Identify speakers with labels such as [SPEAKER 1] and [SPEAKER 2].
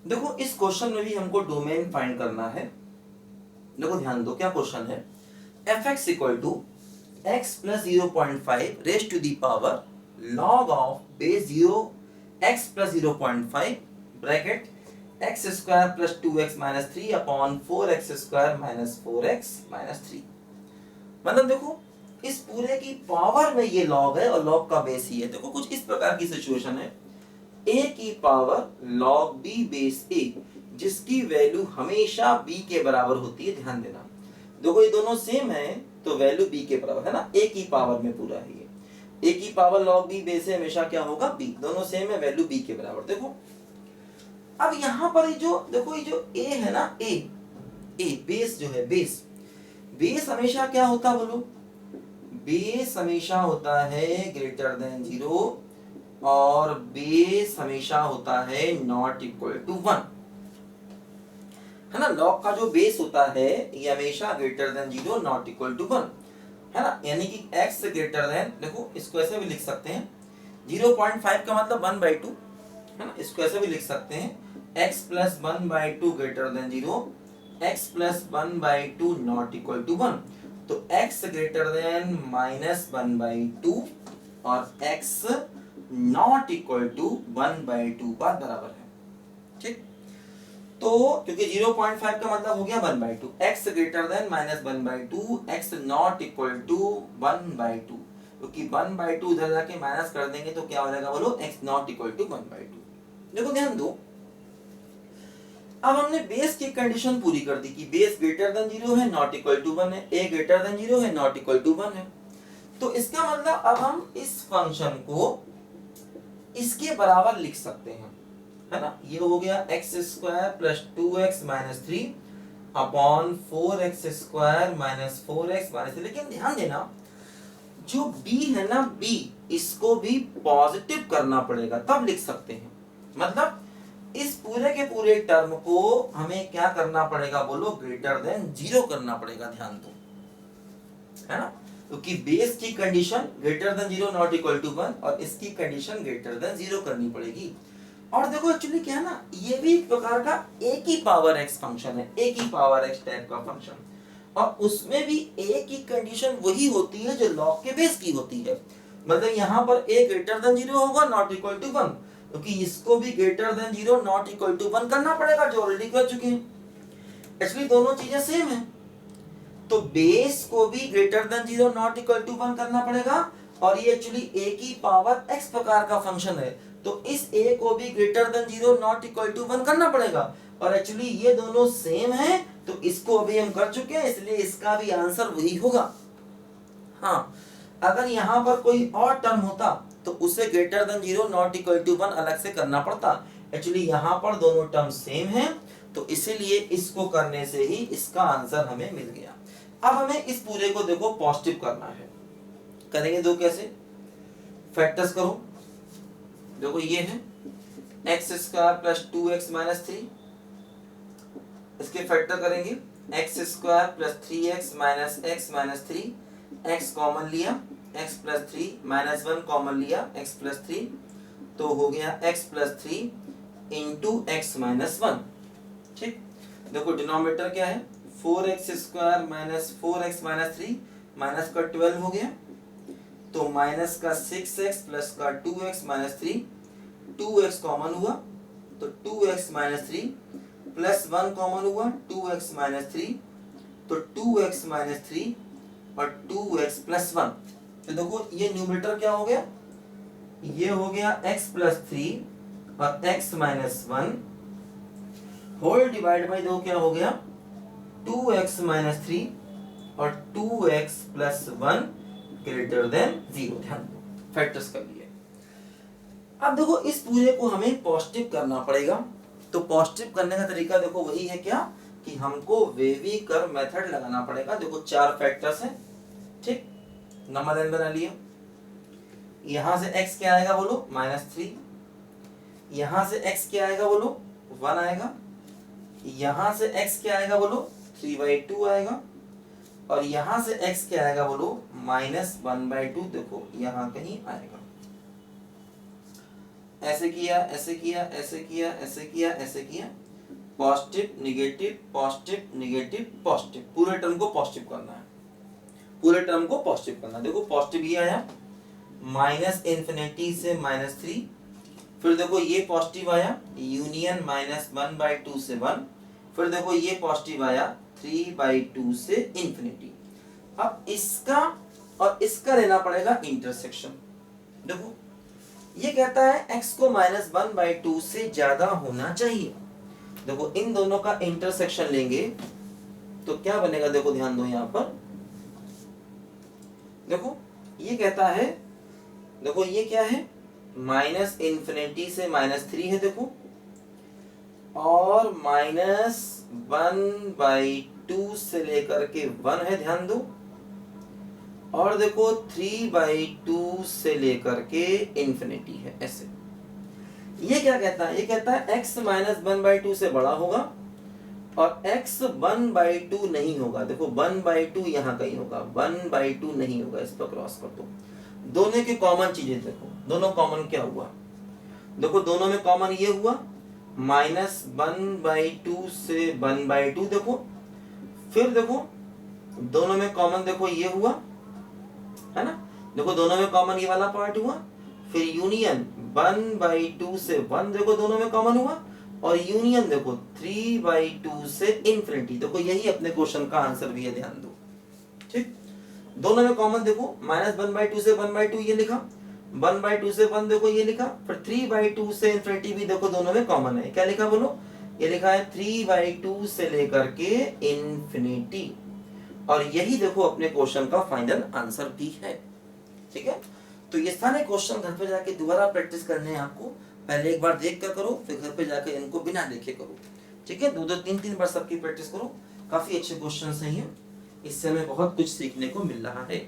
[SPEAKER 1] देखो इस क्वेश्चन में भी हमको डोमेन फाइंड करना है। देखो ध्यान दो क्या क्वेश्चन है। F x equal to x plus 0.5 raise to the power log of base 0 x plus 0.5 bracket x square plus 2x minus 3 upon 4x square minus 4x minus 3। मतलब देखो इस पूरे की पावर में ये लॉग है और लॉग का बेस ही है। देखो कुछ इस प्रकार की सिचुएशन है, a की power log b base a जिसकी वैल्यू हमेशा b के बराबर होती है। ध्यान देना, देखो ये दोनों सेम है तो वैल्यू b के बराबर है ना, a की पावर में पूरा है ये। a की power log b base a हमेशा क्या होगा b, दोनों सेम है, वैल्यू b के बराबर। देखो अब यहां पर ये जो देखो ये जो a है ना, a बेस जो है, बेस हमेशा क्या होता बोलो, बेस हमेशा होता है ग्रेटर देन 0 और बेस हमेशा होता है नॉट इक्वल टू 1, है ना। लॉग का जो बेस होता है ये हमेशा greater than 0 not equal to 1, है ना। यानी कि x ग्रेटर देन, देखो इसको ऐसे भी लिख सकते हैं 0.5 का मतलब 1/2, है ना। इसको ऐसे भी लिख सकते हैं x plus 1/2 greater than 0, x plus 1/2 not equal to 1। तो x ग्रेटर देन -1/2 और x नॉट इक्वल टू 1/2 का बराबर है, ठीक। तो क्योंकि 0.5 का मतलब हो गया 1/2, x greater than -1/2, x not equal to 1/2, क्योंकि 1/2 उधर जाके माइनस कर देंगे तो क्या हो जाएगा बोलो, x नॉट इक्वल टू 1/2। देखो ध्यान दो, अब हमने बेस की कंडीशन पूरी कर दी कि बेस ग्रेटर देन 0 है नॉट इक्वल टू 1 है, a ग्रेटर देन 0 है नॉट इक्वल टू 1 है। तो इसका मतलब अब हम इस फंक्शन को इसके बराबर लिख सकते हैं, है ना। ये हो गया x square plus 2x minus 3 upon 4x square minus 4x minus 3। लेकिन ध्यान देना जो b है ना, b इसको भी पॉजिटिव करना पड़ेगा तब लिख सकते हैं। मतलब इस पूरे के पूरे टर्म को हमें क्या करना पड़ेगा बोलो, ग्रेटर देन 0 करना पड़ेगा। ध्यान दो, है ना, क्योंकि बेस की condition greater than 0 not equal to 1 और इसकी कंडीशन ग्रेटर देन 0 करनी पड़ेगी। और देखो एक्चुअली क्या है ना, ये भी एक प्रकार का a की पावर x फंक्शन है, a की पावर x टाइप का फंक्शन, और उसमें भी a की कंडीशन वही होती है जो लॉग के बेस की होती है। मतलब यहाँ पर a ग्रेटर देन 0 होगा नॉट इक्वल टू 1, क्योंकि इसको भी greater than 0 not equal to 1 करना पड़ेगा जो ऑलरेडी कर चुके हैं। एक्चुअली दोनों चीजें सेम है, तो बेस को भी greater than 0 not equal to 1 करना पड़ेगा, और ये एक्चुअली a की पावर x प्रकार का फंक्शन है तो इस a को भी greater than 0 not equal to 1 करना पड़ेगा। और एक्चुअली ये दोनों सेम है तो इसको अभी हम कर चुके हैं, इसलिए इसका भी आंसर वही होगा। हाँ, अगर यहाँ पर कोई और टर्म होता तो उसे greater than 0 not equal to 1 अलग से करना पड़ता। एक्चुअली यहाँ पर दोनों टर्म सेम हैं तो इसीलिए इसको करने से ही इसका आंसर हमें मिल गया। अब हमें इस पूरे को देखो पॉजिटिव करना है, करेंगे दो कैसे, फैक्टर्स करो। देखो ये है x square plus 2x minus 3, इसके फैक्टर करेंगे x square plus 3x minus x minus 3, x common लिया x प्लस 3 माइनस 1 कॉमन लिया x प्लस 3, तो हो गया x plus 3 into x minus 1, ठीक। देखो डिनोमिनेटर क्या है, 4x square minus 4x minus 3 minus का 12 हो गया, तो माइनस का 6x प्लस का 2x माइनस 3, 2x कॉमन हुआ तो 2x माइनस 3 प्लस 1 कॉमन हुआ 2x माइनस 3, तो 2x माइनस 3 और 2x प्लस 1। तो देखो ये न्यूमरेटर क्या हो गया, ये हो गया x प्लस 3 और x minus 1 whole divide by 2 क्या हो गया 2x माइनस 3 और 2x प्लस 1 ग्रेटर देन 0। ध्यान दो, फैक्टर्स कर लिए। अब देखो इस पूरे को हमें पॉजिटिव करना पड़ेगा, तो पॉजिटिव करने का तरीका देखो वही है क्या कि हमको वेवी कर्व मेथड लगाना पड़ेगा। देखो 4 फैक्टर्स हैं, ठीक, नंबर n बना लिया। यहां से x क्या आएगा बोलो -3, यहां से x क्या आएगा बोलो 1 आएगा, यहां से x क्या आएगा बोलो 3/2 आएगा, और यहां से x क्या आएगा बोलो -1/2, देखो यहां कहीं आएगा। ऐसे किया, ऐसे किया, ऐसे किया, ऐसे किया, ऐसे किया, positive negative positive negative positive, पूरे टर्म को पॉजिटिव करना है, पूरे टर्म को पॉजिटिव करना है। देखो पॉजिटिव ये आया माइनस इन्फिनिटी से -3, फिर देखो ये पॉजिटिव आया यूनियन -1/2 से 1, फिर देखो ये पॉजिटिव आया 3/2 से इंफिनिटी। अब इसका और इसका लेना पड़ेगा इंटरसेक्शन। देखो ये कहता है x को -1/2 से ज्यादा होना चाहिए। देखो इन दोनों का इंटरसेक्शन लेंगे तो क्या बनेगा, देखो ध्यान दो यहां पर, देखो ये कहता है, देखो ये क्या है माइनस इन्फिनिटी से -3 है देखो, और -1/2 से लेकर के 1 है, ध्यान दो, और देखो 3/2 से लेकर के इंफिनिटी है। ऐसे ये क्या कहता है, ये कहता है x -1/2 से बड़ा होगा और x 1/2 नहीं होगा। देखो 1/2 यहाँ कहीं होगा, 1/2 नहीं होगा, इस पर क्रॉस कर दो। दोनों की कॉमन चीजें देखो, दोनों कॉमन क्या हुआ, देखो दोनों में कॉमन ये हुआ -1/2 से 1/2 देखो, फिर देखो दोनों में कॉमन देखो ये हुआ है ना, देखो दोनों में कॉमन ये वाला पार्ट हुआ, फिर यूनियन 1/2 से 1 देखो दोनों में कॉमन हुआ, और यूनियन देखो 3/2 से इंफिनिटी। देखो यही अपने क्वेश्चन का आंसर भी है, ध्यान दो, ठीक। दोनों में कॉमन देखो -1/2 से 1/2 ये लिखा, 1/2 से 1 देखो ये लिखा, फिर 3/2 से इंफिनिटी भी देखो दोनों में कॉमन है। क्या लिखा बोलो, ये लिखा है 3/2 से लेकर के इंफिनिटी, और यही देखो अपने क्वेश्चन का फाइनल आंसर भी है। ठीक है, तो ये सारे क्वेश्चन घर पे जाके दोबारा प्रैक्टिस करने हैं आपको। पहले एक बार देख कर करो, फिर घर पे जाकर इनको बिना देखे करो। ठीक है, 2-2 3-3 बार सबकी प्रैक्टिस करो। काफी अच्छे क्वेश्चन हैं ये, इससे हमें बहुत कुछ सीखने को मिल रहा है।